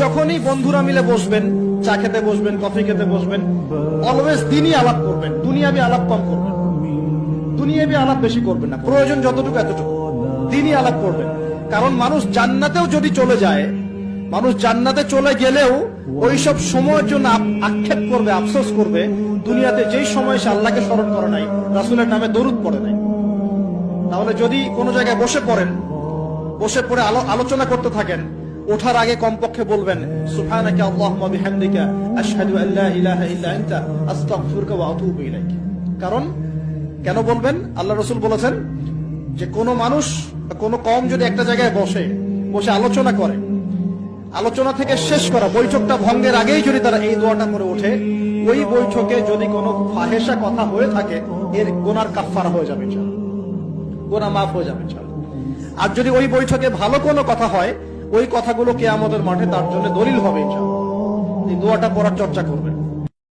যখনই বন্ধুরা মিলে বসবেন, চা খেতে বসবেন, কফি খেতে বসবেন, অলওয়েজ দিনই আলাপ করবেন, দুনিয়াবি আলাপ কম করবেন, দুনিয়াবি আলাপ বেশি করবেন না, প্রয়োজন যতটুকু এতটুকু দিনই আলাপ করবেন। কারণ মানুষ জান্নাতেও যদি চলে যায়, মানুষ জান্নাতে চলে গেলেও ওইসব সময়ের জন্য আক্ষেপ করবে, আফসোস করবে, দুনিয়াতে যেই সময় সে আল্লাহকে স্মরণ করে নাই, রাসূলের নামে দরুদ পড়ে নাই। তাহলে যদি কোনো জায়গায় বসে পড়েন, বসে পড়ে আলোচনা করতে থাকেন, ওঠার আগে কমপক্ষে বলবেন সুবহানাকা আল্লাহুম্মা বিহামদিকা আশহাদু আল্লা ইলাহা ইল্লা আনতা আস্তাগফিরুকা ওয়া আতুবু ইলাইক। কারণ কেন বলবেন? আল্লাহ রাসূল বলেছেন যে কোনো মানুষ, কোনো কওম যদি একটা জায়গায় বসে আলোচনা করে, আলোচনা থেকে শেষ করা বৈঠকটা ভঙ্গের আগেই যদি তারা এই দোয়াটা করে ওঠে, ওই বৈঠকে যদি কোনো ফাহেসা কথা হয়ে থাকে, এর গুনার কাফফারা হয়ে যাবে ইনশাআল্লাহ, গুনাহ মাফ হয়ে যাবে ইনশাআল্লাহ। আর যদি ওই বৈঠকে ভালো কোনো কথা হয়, ওই কথাগুলো কিয়ামতের মাঠে তার জন্য দলিল হবে ইনশাআল্লাহ। এই দোয়াটা পড়ার চর্চা করবেন।